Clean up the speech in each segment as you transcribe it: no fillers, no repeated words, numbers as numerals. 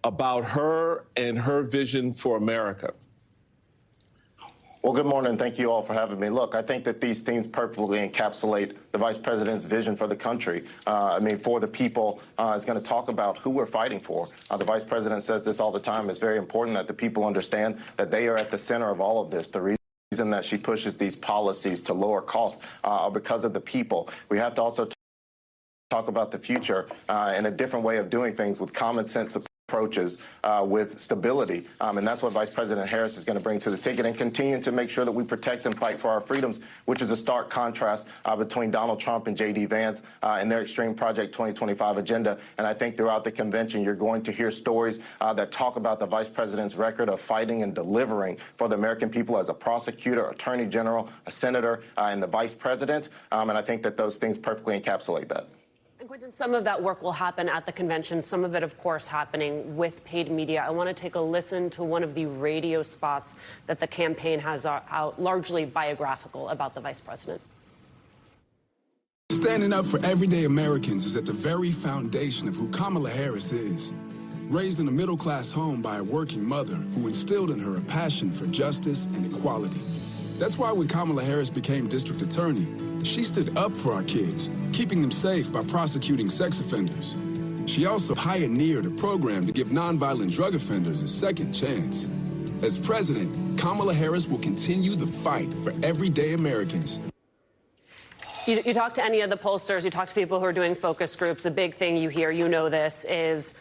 about her and her vision for America? Well, good morning. Thank you all for having me. Look, I think that these themes perfectly encapsulate the vice president's vision for the country. For the people, is going to talk about who we're fighting for. The vice president says this all the time. It's very important that the people understand that they are at the center of all of this. The reason that she pushes these policies to lower costs are because of the people. We have to also talk about the future and a different way of doing things with common sense approaches with stability. And that's what Vice President Harris is going to bring to the ticket, and continue to make sure that we protect and fight for our freedoms, which is a stark contrast between Donald Trump and J.D. Vance and their Extreme Project 2025 agenda. And I think throughout the convention, you're going to hear stories that talk about the vice president's record of fighting and delivering for the American people as a prosecutor, attorney general, a senator, and the vice president. And I think that those things perfectly encapsulate that. And Quentin, some of that work will happen at the convention, some of it, of course, happening with paid media. I want to take a listen to one of the radio spots that the campaign has out, largely biographical about the vice president. Standing up for everyday Americans is at the very foundation of who Kamala Harris is. Raised in a middle-class home by a working mother who instilled in her a passion for justice and equality. That's why when Kamala Harris became district attorney, she stood up for our kids, keeping them safe by prosecuting sex offenders. She also pioneered a program to give nonviolent drug offenders a second chance. As president, Kamala Harris will continue the fight for everyday Americans. You talk to any of the pollsters, you talk to people who are doing focus groups, the big thing you hear, you know this, is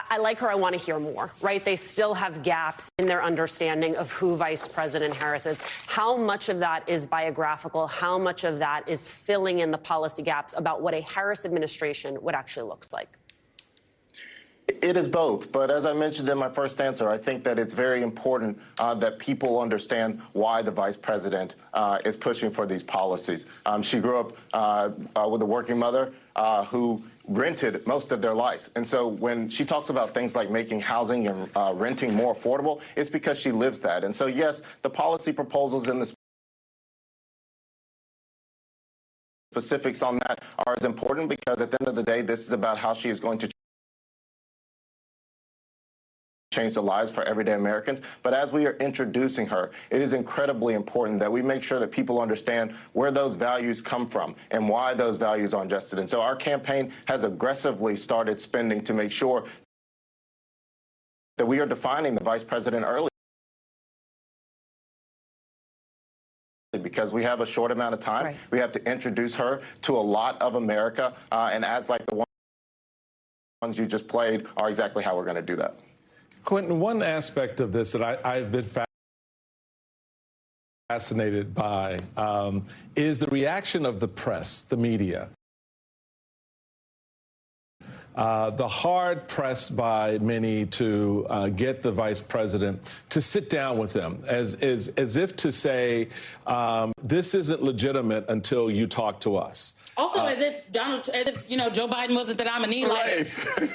I like her, I want to hear more, right? They still have gaps in their understanding of who Vice President Harris is. How much of that is biographical? How much of that is filling in the policy gaps about what a Harris administration would actually look like? It is both, but as I mentioned in my first answer, I think that it's very important that people understand why the vice president is pushing for these policies. She grew up with a working mother who rented most of their lives. And so when she talks about things like making housing and renting more affordable, it's because she lives that. And so, yes, the policy proposals in the specifics on that are as important, because at the end of the day, this is about how she is going to change the lives for everyday Americans. But as we are introducing her, it is incredibly important that we make sure that people understand where those values come from and why those values are invested. And so our campaign has aggressively started spending to make sure that we are defining the vice president early, because we have a short amount of time. Right. We have to introduce her to a lot of America, and ads like the ones you just played are exactly how we're going to do that. Quentin, one aspect of this that I've been fascinated by is the reaction of the press, the media. The hard press by many to get the vice president to sit down with them, as if to say, this isn't legitimate until you talk to us. Also, as if Joe Biden wasn't the nominee like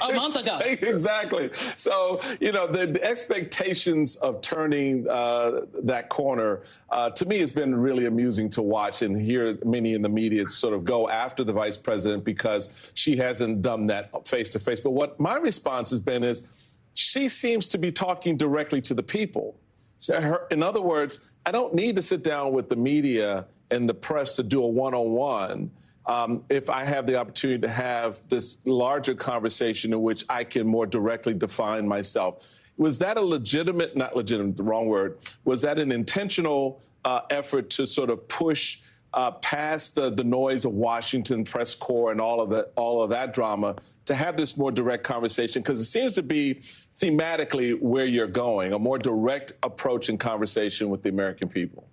a month ago. Exactly. So, the expectations of turning that corner, to me, has been really amusing to watch and hear many in the media sort of go after the vice president because she hasn't done that face to face. But what my response has been is she seems to be talking directly to the people. In other words, I don't need to sit down with the media and the press to do a one-on-one. If I have the opportunity to have this larger conversation in which I can more directly define myself. Was that a legitimate, not legitimate, the wrong word, was that an intentional effort to sort of push past the noise of Washington press corps and all of that drama to have this more direct conversation? Because it seems to be thematically where you're going, a more direct approach and conversation with the American people.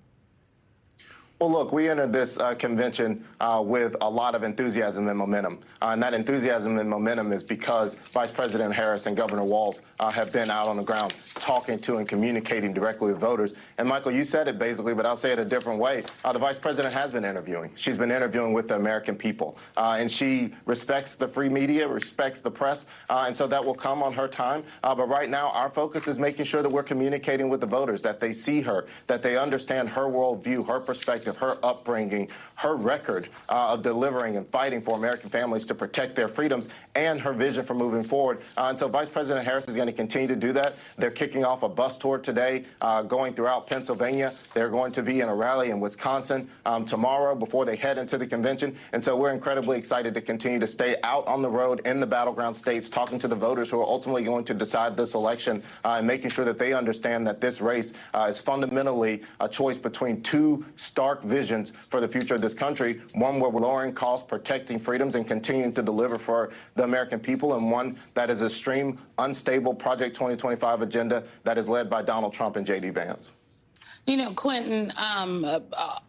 Well, look, we entered this convention with a lot of enthusiasm and momentum. And that enthusiasm and momentum is because Vice President Harris and Governor Walz have been out on the ground talking to and communicating directly with voters. And, Michael, you said it basically, but I'll say it a different way. The Vice President has been interviewing. She's been interviewing with the American people. And she respects the free media, respects the press, and so that will come on her time. But right now, our focus is making sure that we're communicating with the voters, that they see her, that they understand her worldview, her perspective, perspective, her upbringing, her record of delivering and fighting for American families to protect their freedoms, and her vision for moving forward. And so Vice President Harris is going to continue to do that. They're kicking off a bus tour today, going throughout Pennsylvania. They're going to be in a rally in Wisconsin tomorrow before they head into the convention. And so we're incredibly excited to continue to stay out on the road in the battleground states, talking to the voters who are ultimately going to decide this election, and making sure that they understand that this race is fundamentally a choice between two stark visions for the future of this country, one where we're lowering costs, protecting freedoms, and continuing to deliver for the American people, and one that is a extreme, unstable Project 2025 agenda that is led by Donald Trump and J.D. Vance. You know, Quentin,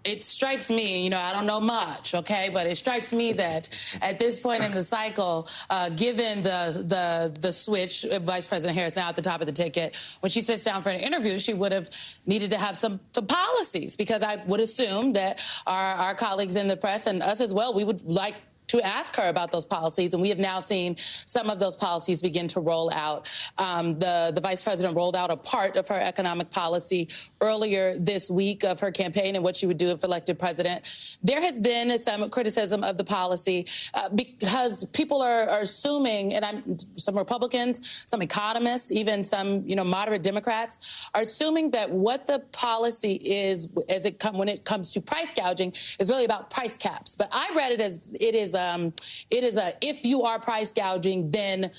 it strikes me, you know, I don't know much, okay, but it strikes me that at this point in the cycle, given the switch, Vice President Harris now at the top of the ticket, when she sits down for an interview, she would have needed to have some policies, because I would assume that our colleagues in the press and us as well, we would like to ask her about those policies, and we have now seen some of those policies begin to roll out. The vice president rolled out a part of her economic policy earlier this week of her campaign and what she would do if elected president. There has been some criticism of the policy because people are assuming, and some Republicans, some economists, even some moderate Democrats are assuming that what the policy is when it comes to price gouging is really about price caps. But I read it as it is if you are price gouging, then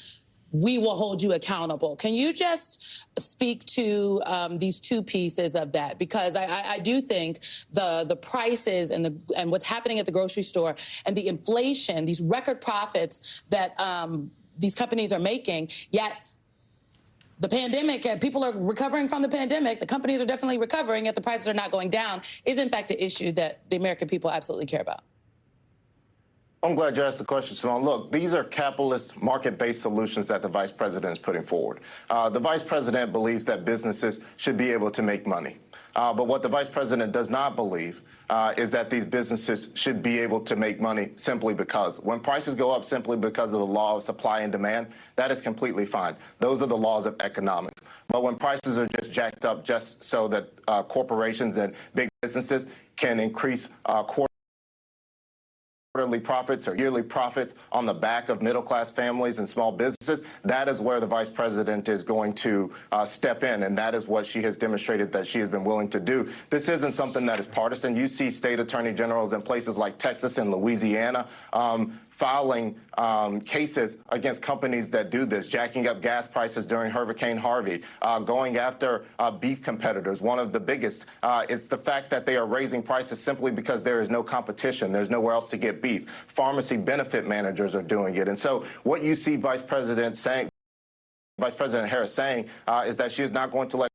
we will hold you accountable. Can you just speak to these two pieces of that? Because I do think the prices and what's happening at the grocery store and the inflation, these record profits that these companies are making, yet the pandemic, people are recovering from the pandemic. The companies are definitely recovering, yet the prices are not going down, is in fact an issue that the American people absolutely care about. I'm glad you asked the question, Simone. Look, these are capitalist, market-based solutions that the vice president is putting forward. The vice president believes that businesses should be able to make money. But what the vice president does not believe is that these businesses should be able to make money simply because. When prices go up simply because of the law of supply and demand, that is completely fine. Those are the laws of economics. But when prices are just jacked up just so that corporations and big businesses can increase quarterly profits or yearly profits on the back of middle-class families and small businesses, that is where the vice president is going to step in, and that is what she has demonstrated that she has been willing to do. This isn't something that is partisan. You see state attorney generals in places like Texas and Louisiana filing cases against companies that do this, jacking up gas prices during Hurricane Harvey, going after beef competitors. One of the biggest is the fact that they are raising prices simply because there is no competition. There's nowhere else to get beef. Pharmacy benefit managers are doing it. And so what you see Vice President Harris saying is that she is not going to let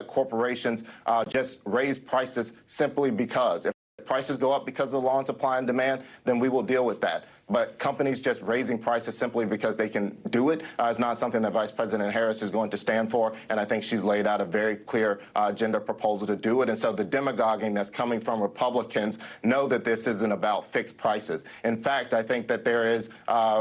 corporations just raise prices simply because. If prices go up because of the law on supply and demand, then we will deal with that. But companies just raising prices simply because they can do it is not something that Vice President Harris is going to stand for. And I think she's laid out a very clear agenda proposal to do it. And so the demagoguing that's coming from Republicans know that this isn't about fixed prices. In fact, I think that there is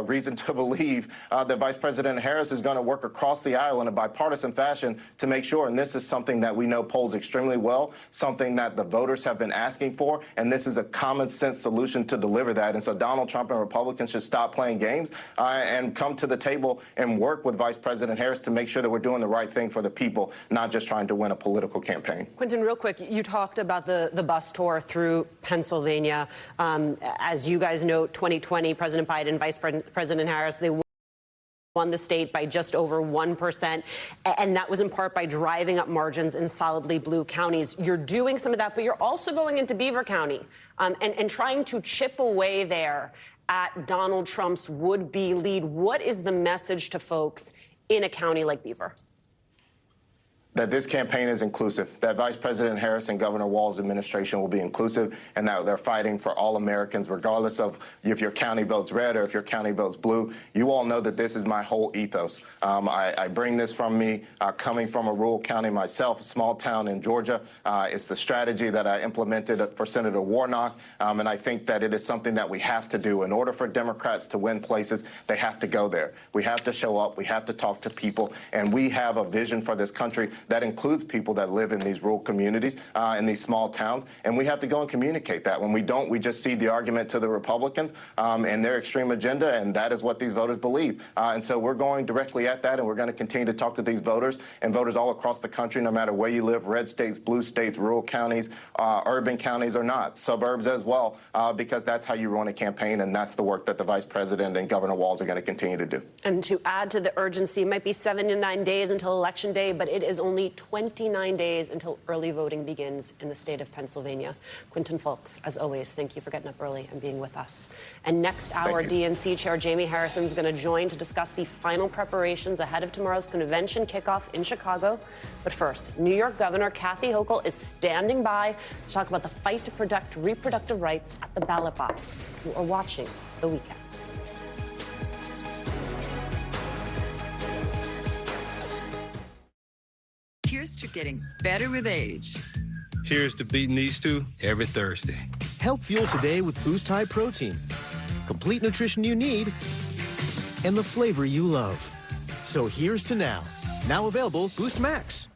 reason to believe that Vice President Harris is going to work across the aisle in a bipartisan fashion to make sure, and this is something that we know polls extremely well, something that the voters have been asking for, and this is a common sense solution to deliver that. And so Donald Trump and Republicans should stop playing games and come to the table and work with Vice President Harris to make sure that we're doing the right thing for the people, not just trying to win a political campaign. Quentin, real quick, you talked about the bus tour through Pennsylvania. As you guys know, 2020, President Biden, Vice President Harris, they won the state by just over 1%, and that was in part by driving up margins in solidly blue counties. You're doing some of that, but you're also going into Beaver County and trying to chip away there at Donald Trump's would-be lead. What is the message to folks in a county like Beaver? That this campaign is inclusive, that Vice President Harris and Governor Walz's administration will be inclusive, and that they're fighting for all Americans, regardless of if your county votes red or if your county votes blue. You all know that this is my whole ethos. I bring this from me coming from a rural county myself, a small town in Georgia. It's the strategy that I implemented for Senator Warnock, and I think that it is something that we have to do. In order for Democrats to win places, they have to go there. We have to show up. We have to talk to people, and we have a vision for this country That includes people that live in these rural communities, in these small towns, and we have to go and communicate that. When we don't, we just cede the argument to the Republicans and their extreme agenda, and that is what these voters believe. And so we're going directly at that, and we're going to continue to talk to these voters and voters all across the country, no matter where you live, red states, blue states, rural counties, urban counties or not, suburbs as well, because that's how you run a campaign, and that's the work that the Vice President and Governor Walz are going to continue to do. And to add to the urgency, it might be 79 days until Election Day, but it is only 29 days until early voting begins in the state of Pennsylvania. Quentin Fulks, as always, thank you for getting up early and being with us. And next hour, DNC Chair Jamie Harrison is going to join to discuss the final preparations ahead of tomorrow's convention kickoff in Chicago. But first, New York Governor Kathy Hochul is standing by to talk about the fight to protect reproductive rights at the ballot box. You are watching The Weekend. Here's to getting better with age. Here's to beating these two every Thursday. Help fuel today with Boost High Protein. Complete nutrition you need and the flavor you love. So here's to now. Now available Boost Max.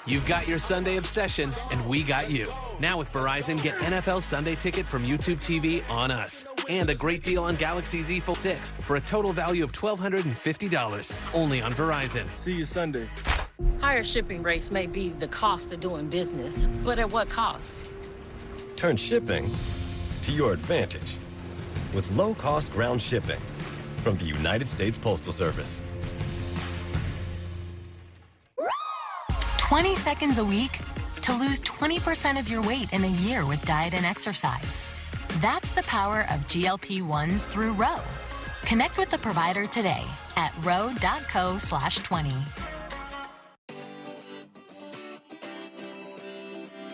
You've got your Sunday obsession, and we got you. Now with Verizon, get NFL Sunday Ticket from YouTube TV on us. And a great deal on Galaxy Z Fold 6 for a total value of $1,250. Only on Verizon. See you Sunday. Higher shipping rates may be the cost of doing business, but at what cost? Turn shipping to your advantage with low-cost ground shipping from the United States Postal Service. 20 seconds a week to lose 20% of your weight in a year with diet and exercise. That's the power of GLP-1s through Ro. Connect with the provider today at ro.co/20.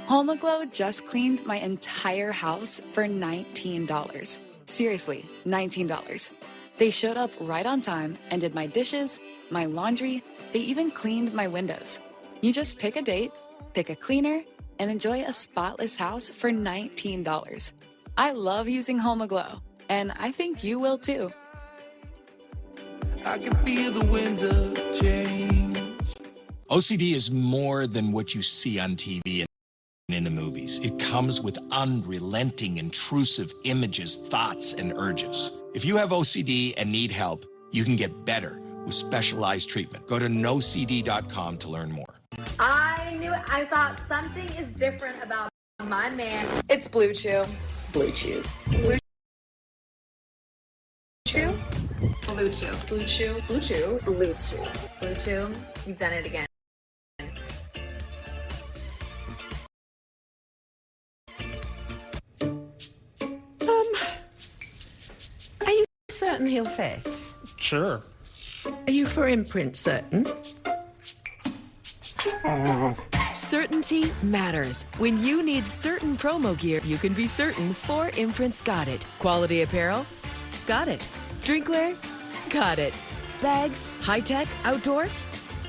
HomeAglow just cleaned my entire house for $19. Seriously, $19. They showed up right on time and did my dishes, my laundry, they even cleaned my windows. You just pick a date, pick a cleaner, and enjoy a spotless house for $19. I love using HomeAglow, and I think you will too. I can feel the winds of change. OCD is more than what you see on TV and in the movies. It comes with unrelenting, intrusive images, thoughts, and urges. If you have OCD and need help, you can get better with specialized treatment. Go to nocd.com to learn more. I knew it. I thought something is different about my man. It's Blue Chew. Blue Chew. Blue Chew? Blue Chew. Blue Chew. Blue Chew. Blue Chew. Blue Chew. You've done it again. Are you certain he'll fit? Sure. Are you for imprint certain? Certainty matters. When you need certain promo gear, you can be certain 4 Imprints got it. Quality apparel? Got it. Drinkware? Got it. Bags? High-tech? Outdoor?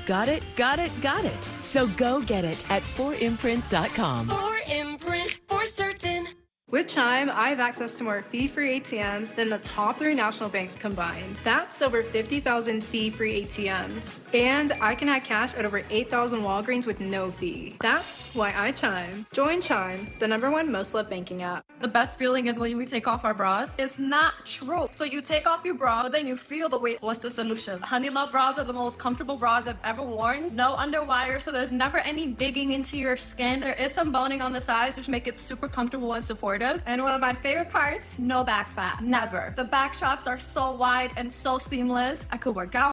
Got it, got it, got it. So go get it at 4imprint.com. 4imprint, for certain. With Chime, I have access to more fee-free ATMs than the top 3 national banks combined. That's over 50,000 fee-free ATMs. And I can add cash at over 8,000 Walgreens with no fee. That's why I Chime. Join Chime, the #1 most loved banking app. The best feeling is when we take off our bras. It's not true. So you take off your bra, but then you feel the weight. What's the solution? Honey Love bras are the most comfortable bras I've ever worn. No underwire, so there's never any digging into your skin. There is some boning on the sides, which make it super comfortable and supportive. And one of my favorite parts, no back fat. Never. The back straps are so wide and so seamless. I could work out